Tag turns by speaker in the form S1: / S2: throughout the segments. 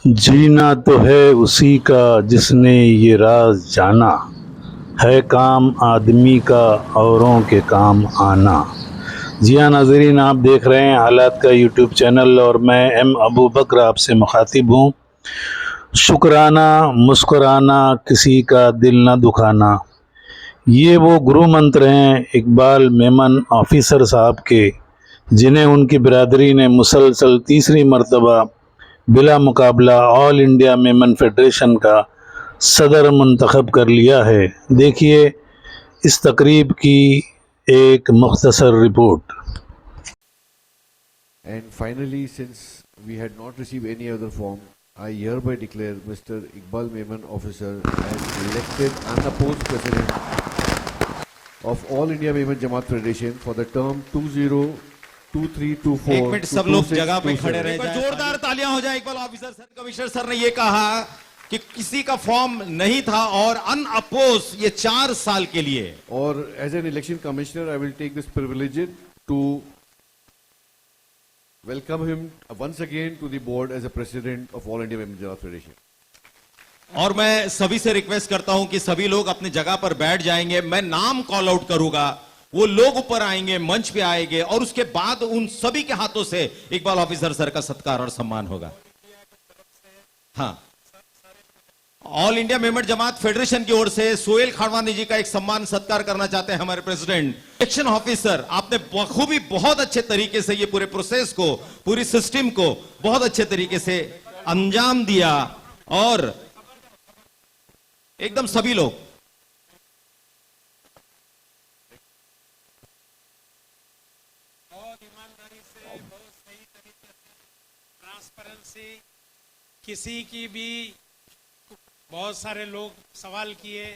S1: जीना तो है उसी का जिसने ये राज जाना, है काम आदमी का औरों के काम आना। जी हाँ नाज़रीन, आप देख रहे हैं हालात का यूट्यूब चैनल और मैं एम अबू बकर आपसे मुखातिब हूँ। शुक्राना मुस्कुराना किसी का दिल न दुखाना, ये वो गुरु मंत्र हैं इकबाल मेमन ऑफिसर साहब के, जिन्हें उनकी बिरादरी ने मुसलसल तीसरी मरतबा बिला मुकाबला ऑल इंडिया मेमन फेडरेशन का सदर मुंतखब कर लिया है। देखिए इस तकरीब की एक मुख्तसर report.
S2: And finally, since we had not received any other form, I hereby declare Mr. Iqbal Memon Officer as elected unopposed President of All India Memon Jamaat Federation for the term 2023-24
S3: एक minute सब लोग जगह पे खड़े रहे
S2: जाएं।
S3: जोरदार तालियां हो जाए। Iqbal officer sir, commissioner sir ने ये कहा कि किसी का फॉर्म नहीं था और अनअपोज ये 4 साल के लिए।
S2: और as an election commissioner, I will take this privilege to welcome him once again to the board as a president of All India Memon Jamaat Federation.
S3: और मैं सभी से रिक्वेस्ट करता हूं कि सभी लोग अपनी जगह पर बैठ जाएंगे। मैं नाम कॉल आउट करूंगा, वो लोग ऊपर आएंगे, मंच पे आएंगे और उसके बाद उन सभी के हाथों से इकबाल ऑफिसर सर का सत्कार और सम्मान होगा। हाँ, ऑल इंडिया मेमन जमात फेडरेशन की ओर से सोहेल खाड़वानी जी का एक सम्मान सत्कार करना चाहते हैं हमारे प्रेसिडेंट। इलेक्शन ऑफिसर, आपने बखूबी बहुत अच्छे तरीके से ये पूरे प्रोसेस को, पूरी सिस्टम को बहुत अच्छे तरीके से अंजाम दिया और एकदम सभी लोग
S4: बहुत ईमानदारी से, बहुत सही तरीके से, ट्रांसपेरेंसी, किसी की भी, बहुत सारे लोग सवाल किए,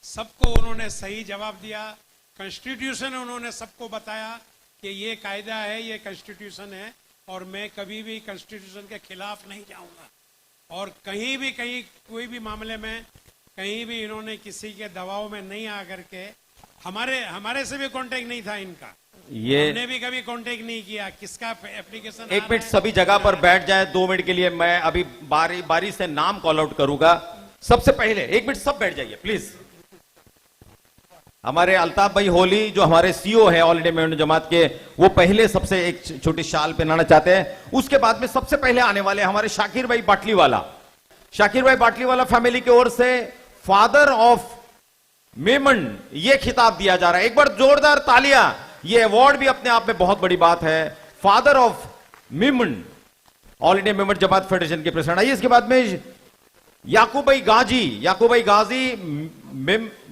S4: सबको उन्होंने सही जवाब दिया। कॉन्स्टिट्यूशन उन्होंने सबको बताया कि ये कायदा है, ये कॉन्स्टिट्यूशन है और मैं कभी भी कॉन्स्टिट्यूशन के खिलाफ नहीं जाऊंगा। और कहीं भी कोई भी मामले में कहीं भी इन्होंने किसी के दबाव में नहीं आकर के, हमारे से भी कांटेक्ट नहीं था इनका, हमने भी कभी कांटेक्ट नहीं किया। किसका एप्लीकेशन।
S3: एक मिनट सभी जगह पर बैठ जाए 2 मिनट के लिए। मैं अभी बारी बारी से नाम कॉल आउट करूंगा। सबसे पहले 1 मिनट सब बैठ जाइए प्लीज। हमारे अल्ताफ भाई होली जो हमारे सीईओ है ऑल इंडिया मेमन जमात के, वो पहले सबसे एक छोटी शाल पहनाना चाहते हैं। उसके बाद में सबसे पहले आने वाले हमारे शाकिर भाई बाटलीवाला। शाकिर भाई बाटलीवाला फैमिली की ओर से फादर ऑफ मेमन ये खिताब दिया जा रहा है। एक बार जोरदार तालियां। ये अवार्ड भी अपने आप में बहुत बड़ी बात है। Father of Memon, all India Memon Jamaat federation के प्रेसिडेंट। आइए इसके बाद में याकूब भाई गाजी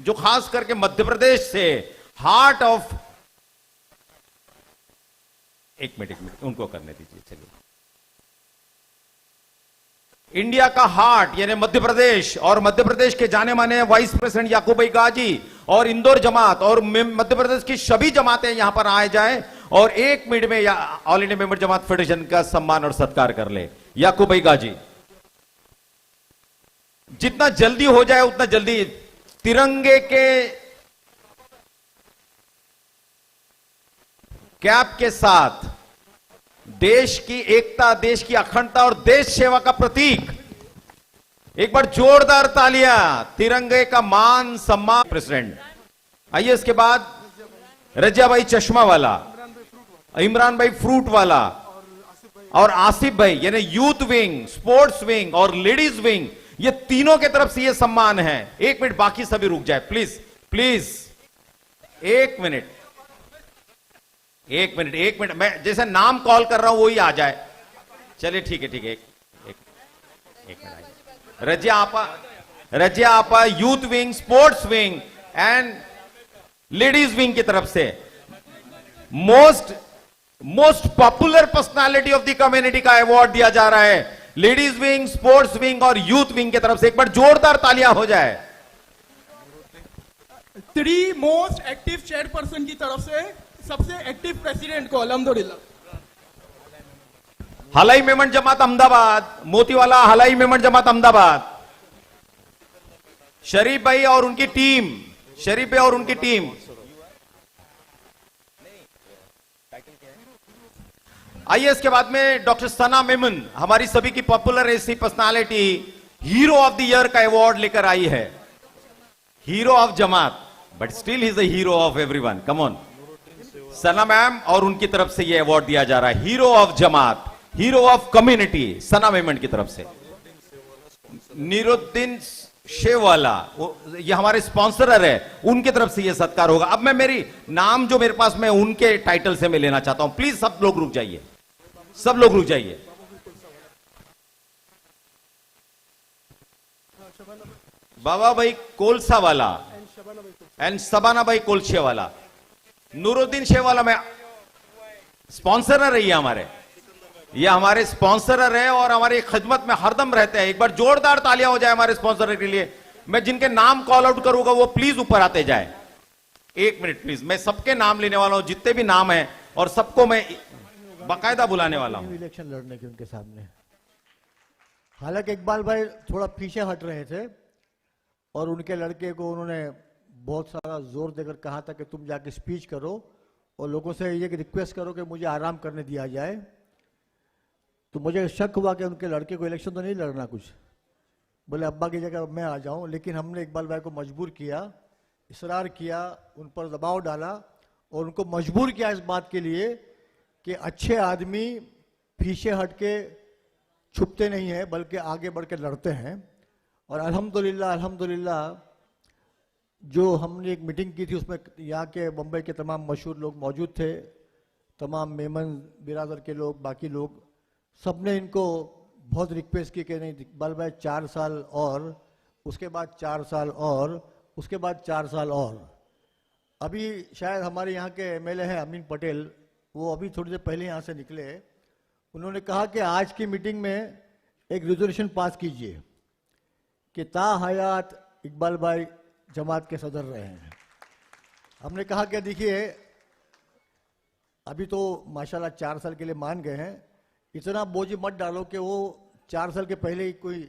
S3: जो खास करके मध्य प्रदेश से हार्ट ऑफ, एक मिनट उनको करने दीजिए। चलिए, इंडिया का हार्ट यानी मध्य प्रदेश, और मध्य प्रदेश के जाने माने वाइस प्रेसिडेंट याकूब भाई गाजी और इंदौर जमात और मध्य प्रदेश की सभी जमातें यहां पर आए जाएं और 1 मिनट में ऑल इंडिया मेमन जमात फेडरेशन का सम्मान और सत्कार कर ले। याकूब भाई गाजी, जितना जल्दी हो जाए उतना जल्दी। तिरंगे के कैप के साथ देश की एकता, देश की अखंडता और देश सेवा का प्रतीक। एक बार जोरदार तालियां। तिरंगे का मान सम्मान प्रेसिडेंट। आइए इसके बाद रजिया भाई चश्मा वाला, इमरान भाई फ्रूट वाला और आसिफ भाई यानी यूथ विंग, स्पोर्ट्स विंग और लेडीज विंग, ये तीनों के तरफ से ये सम्मान है। 1 मिनट, बाकी सभी रुक जाए प्लीज प्लीज। 1 मिनट, मैं जैसे नाम कॉल कर रहा हूं वही आ जाए। चलिए ठीक है एक मिनट। रजिया आपा youth wing, sports wing and ladies wing की तरफ से most popular personality of the community का अवार्ड दिया जा रहा है। लेडीज विंग, स्पोर्ट्स विंग और यूथ विंग की तरफ से एक बार जोरदार तालियां हो जाए।
S5: 3 मोस्ट एक्टिव चेयरपर्सन की तरफ से सबसे एक्टिव प्रेसिडेंट को अल्हम्दुलिल्लाह।
S3: हलाई मेमन जमात अहमदाबाद, मोतीवाला हलाई मेमन जमात अहमदाबाद, शरीफ भाई और उनकी टीम। आइए इसके बाद में डॉक्टर सना मेमन, हमारी सभी की पॉपुलर ऐसी personality, hero of the year का अवार्ड लेकर आई है। Hero of Jamaat, but still is the hero of everyone. Come on Sana ma'am, और उनकी तरफ से यह अवार्ड दिया जा रहा है, हीरो ऑफ जमात, hero of community, Sana Memon की तरफ से। नीरुद्दीन शेवाला, ये हमारे स्पॉन्सरर है, उनकी तरफ से ये सत्कार होगा। अब मैं मेरी नाम जो मेरे पास, मैं उनके टाइटल से मैं लेना चाहता हूं। प्लीज सब लोग रुक जाइए, सब लोग रुक जाइए। बाबा भाई कोलसा वाला एंड सबाना भाई कोलछे वाला, नूरुद्दीन शेवाला में स्पॉन्सरर है, ये हमारे स्पॉन्सरर है और हमारी खिदमत में हरदम रहते हैं। एक बार जोरदार तालियां हो जाए हमारे स्पॉन्सर के लिए। मैं जिनके नाम कॉल आउट करूंगा वो प्लीज ऊपर आते जाए। एक मिनट प्लीज, मैं सबके नाम लेने वाला हूं, जितने भी नाम हैं, और सबको मैं बाकायदा बुलाने वाला हूं
S6: इलेक्शन लड़ने के उनके सामने। हालांकि इकबाल भाई थोड़ा पीछे हट रहे थे और उनके लड़के को उन्होंने बहुत सारा जोर देकर कहा था कि तुम जाके स्पीच करो और लोगों से ये रिक्वेस्ट करो कि मुझे आराम करने दिया जाए। तो मुझे शक हुआ कि उनके लड़के को इलेक्शन तो नहीं लड़ना कुछ। बोले अब्बा की जगह मैं आ जाऊं, लेकिन हमने इकबाल भाई को मजबूर किया, इसरार किया, उन पर दबाव डाला और उनको मजबूर किया इस बात के लिए कि अच्छे आदमी पीछे हट के छुपते नहीं हैं बल्कि आगे बढ़ के लड़ते हैं। और अल्हम्दुलिल्लाह जो हमने एक मीटिंग की थी उसमें यहाँ के बम्बई के तमाम मशहूर लोग मौजूद थे, तमाम मेमन बिरादर के लोग, बाकी लोग, सबने इनको बहुत रिक्वेस्ट की कि नहीं इकबाल भाई 4 साल और, उसके बाद 4 साल और, उसके बाद 4 साल और। अभी शायद हमारे यहाँ के एमएलए हैं अमीन पटेल, वो अभी थोड़ी देर पहले यहाँ से निकले। उन्होंने कहा कि आज की मीटिंग में एक रिजोल्यूशन पास कीजिए कि ता हयात इकबाल भाई जमात के सदर रहे हैं। हमने कहा कि देखिए अभी तो माशाल्लाह 4 साल के लिए मान गए हैं, इतना बोझ मत डालो कि वो 4 साल के पहले ही कोई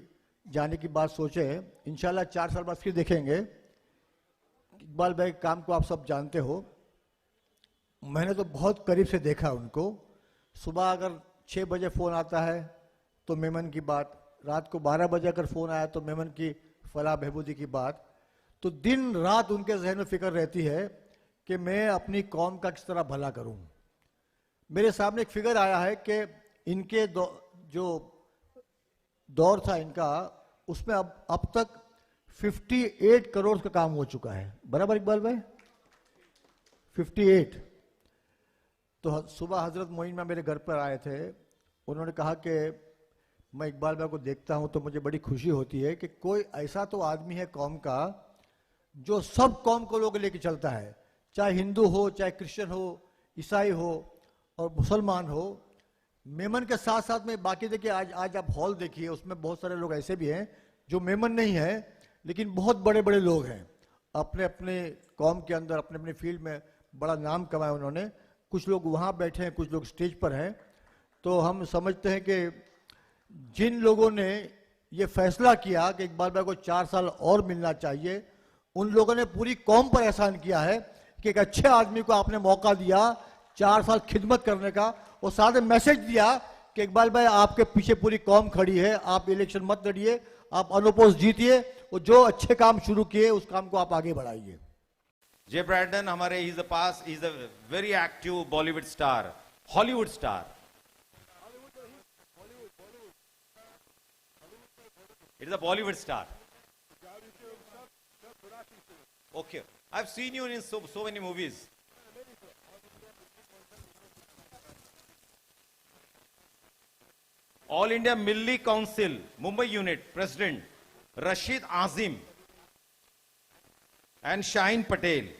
S6: जाने की बात सोचे। इंशाल्लाह 4 साल बाद फिर देखेंगे। इकबाल भाई काम को आप सब जानते हो, मैंने तो बहुत करीब से देखा उनको। सुबह अगर 6 बजे फ़ोन आता है तो मेमन की बात, रात को 12 बजे अगर फ़ोन आया तो मेमन की फलाह बहबूदी की बात। तो दिन रात उनके जहन में फिक्र रहती है कि मैं अपनी कौम का किस तरह भला करूं। मेरे सामने एक फिगर आया है कि इनके जो दौर था इनका, उसमें अब तक 58 करोड़ का काम हो चुका है। बराबर इकबाल भाई? 58। तो सुबह हजरत मोइन में मेरे घर पर आए थे, उन्होंने कहा कि मैं इकबाल भाई को देखता हूं तो मुझे बड़ी खुशी होती है कि कोई ऐसा तो आदमी है कौम का जो सब कौम को लोग लेके चलता है, चाहे हिंदू हो, चाहे क्रिश्चियन हो, ईसाई हो और मुसलमान हो। मेमन के साथ साथ में बाकी देखिए, आज आप हॉल देखिए, उसमें बहुत सारे लोग ऐसे भी हैं जो मेमन नहीं है लेकिन बहुत बड़े बड़े लोग हैं, अपने अपने कौम के अंदर अपने अपने फील्ड में बड़ा नाम कमाया उन्होंने। कुछ लोग वहाँ बैठे हैं, कुछ लोग स्टेज पर हैं। तो हम समझते हैं कि जिन लोगों ने ये फैसला किया कि इकबाल भाई को 4 साल और मिलना चाहिए, उन लोगों ने पूरी कौम पर एहसान किया है कि एक अच्छे आदमी को आपने मौका दिया 4 साल खिदमत करने का, और साथ में मैसेज दिया कि इकबाल भाई आपके पीछे पूरी कौम खड़ी है, आप इलेक्शन मत लड़िए, आप अनोपोज जीतिए और जो अच्छे काम शुरू किए उस काम को आप आगे बढ़ाइए।
S3: जे ब्रैडन हमारे, is a very active Bollywood star, Hollywood star. It is a Bollywood star. Okay, I've seen you in so many movies. All India Milli Council, Mumbai Unit, President Rashid Azim and Shaheen Patel.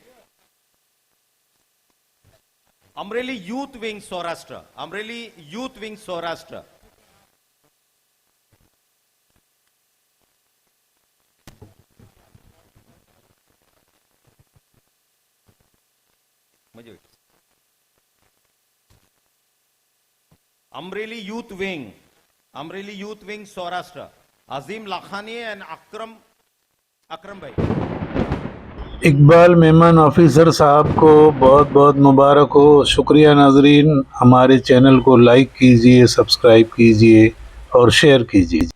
S3: Amreli Youth Wing Saurashtra. Amreli Youth Wing Saurashtra. Amreli Youth Wing Saurashtra, Azim Lakhani and Akram bhai.
S1: Iqbal Memon officer साहब को बहुत बहुत मुबारक हो। शुक्रिया नाजरीन, हमारे channel को like कीजिए, सब्सक्राइब कीजिए और शेयर कीजिए।